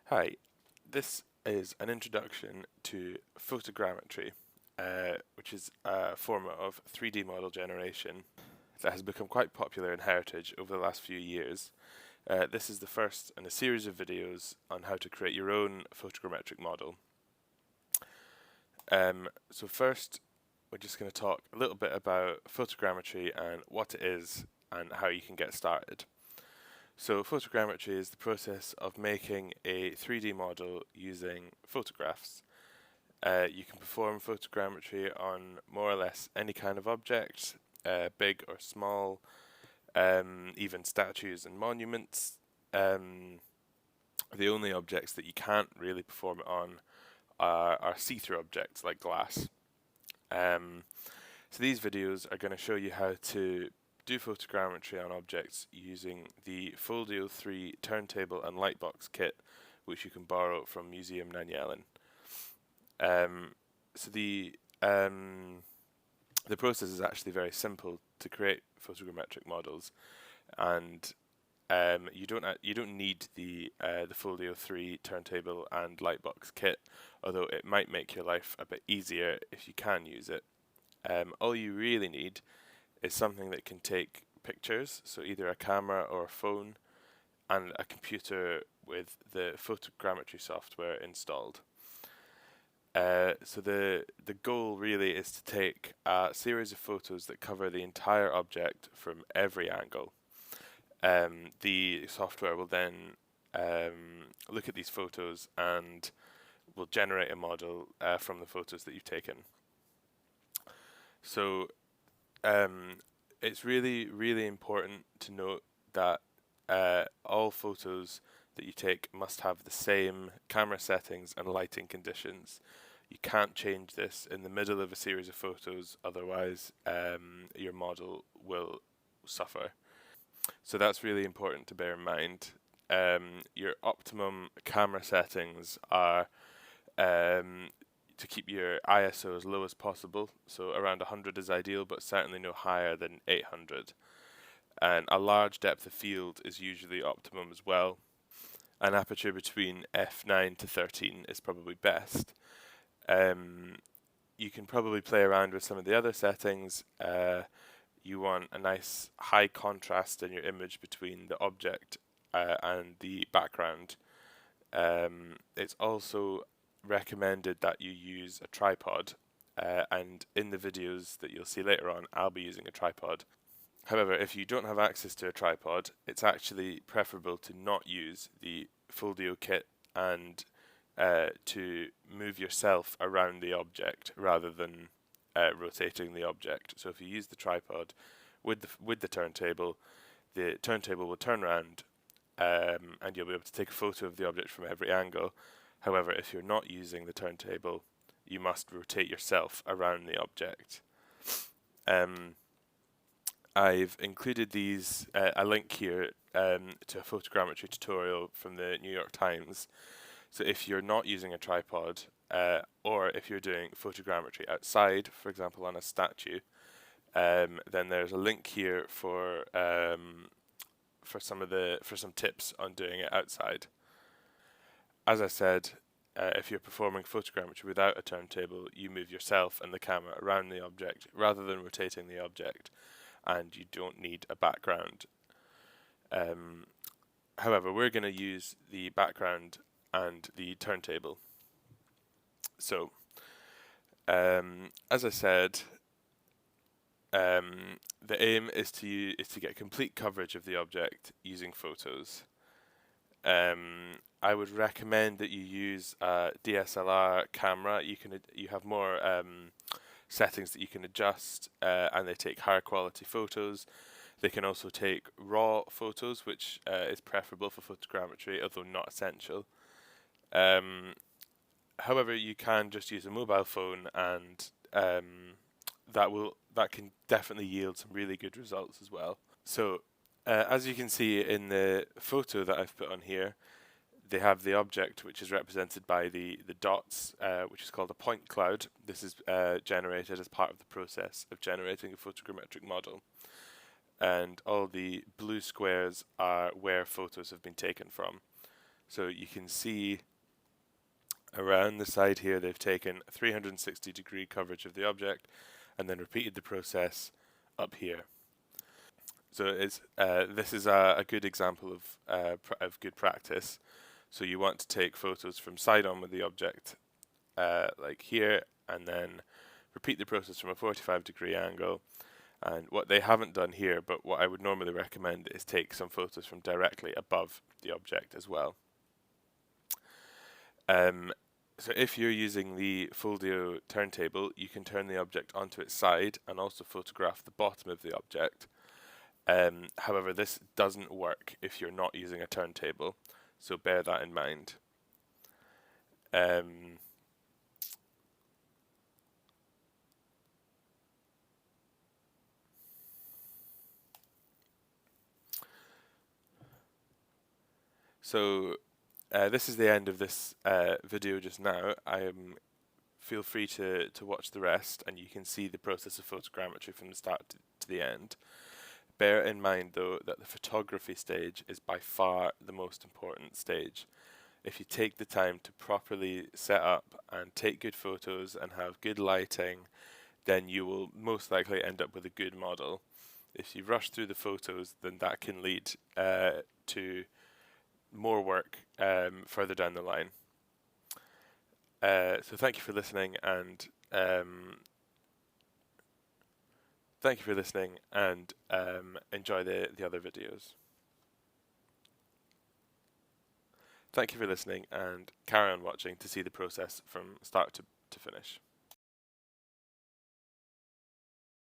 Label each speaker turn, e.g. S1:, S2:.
S1: Hi, this is an introduction to photogrammetry, which is a form of 3D model generation that has become quite popular in heritage over the last few years. This is the first in a series of videos on how to create your own photogrammetric model. So first, we're just going to talk a little bit about photogrammetry and what it is and how you can get started. So photogrammetry is the process of making a 3D model using photographs. You can perform photogrammetry on more or less any kind of object, big or small, even statues and monuments. The only objects that you can't really perform it on are see-through objects like glass. So these videos are going to show you how to do photogrammetry on objects using the Folio 3 turntable and lightbox kit, which you can borrow from Museum Tasglann. So the process is actually very simple to create photogrammetric models, and you don't need the Folio 3 turntable and lightbox kit, although it might make your life a bit easier if you can use it. All you really need is something that can take pictures, so either a camera or a phone, and a computer with the photogrammetry software installed. So the goal really is to take a series of photos that cover the entire object from every angle. The software will then look at these photos and will generate a model from the photos that you've taken. So it's really important to note that all photos that you take must have the same camera settings and lighting conditions. You can't change this in the middle of a series of photos, otherwise your model will suffer. So that's really important to bear in mind. Your optimum camera settings are to keep your ISO as low as possible, so around 100 is ideal, but certainly no higher than 800. And a large depth of field is usually optimum as well. An aperture between f9 to 13 is probably best. You can probably play around with some of the other settings. You want a nice high contrast in your image between the object and the background. It's also recommended that you use a tripod, and in the videos that you'll see later on, I'll be using a tripod. However, if you don't have access to a tripod, it's actually preferable to not use the Folio kit and to move yourself around the object rather than rotating the object. So if you use the tripod with the turntable will turn around and you'll be able to take a photo of the object from every angle. However, if you're not using the turntable, you must rotate yourself around the object. I've included a link here to a photogrammetry tutorial from the New York Times. So if you're not using a tripod, or if you're doing photogrammetry outside, for example on a statue, then there's a link here for some tips on doing it outside. As I said, if you're performing photogrammetry without a turntable, you move yourself and the camera around the object rather than rotating the object, and you don't need a background. However, we're going to use the background and the turntable. So, as I said, the aim is to get complete coverage of the object using photos. I would recommend that you use a DSLR camera. You have more settings that you can adjust, and they take higher quality photos. They can also take raw photos, which is preferable for photogrammetry, although not essential. However, you can just use a mobile phone, and that can definitely yield some really good results as well. So, as you can see in the photo that I've put on here, they have the object, which is represented by the dots, which is called a point cloud. This is generated as part of the process of generating a photogrammetric model. And all the blue squares are where photos have been taken from. So you can see around the side here they've taken 360-degree coverage of the object and then repeated the process up here. So this is a good example of good practice. So you want to take photos from side on with the object, like here, and then repeat the process from a 45-degree angle. And what they haven't done here, but what I would normally recommend, is take some photos from directly above the object as well. So if you're using the Foldio turntable, you can turn the object onto its side and also photograph the bottom of the object. However, this doesn't work if you're not using a turntable, so bear that in mind. So this is the end of this video just now. Feel free to watch the rest, and you can see the process of photogrammetry from the start to the end. Bear in mind, though, that the photography stage is by far the most important stage. If you take the time to properly set up and take good photos and have good lighting, then you will most likely end up with a good model. If you rush through the photos, then that can lead to more work further down the line. So thank you for listening, and enjoy the other videos. Thank you for listening, and carry on watching to see the process from start to finish.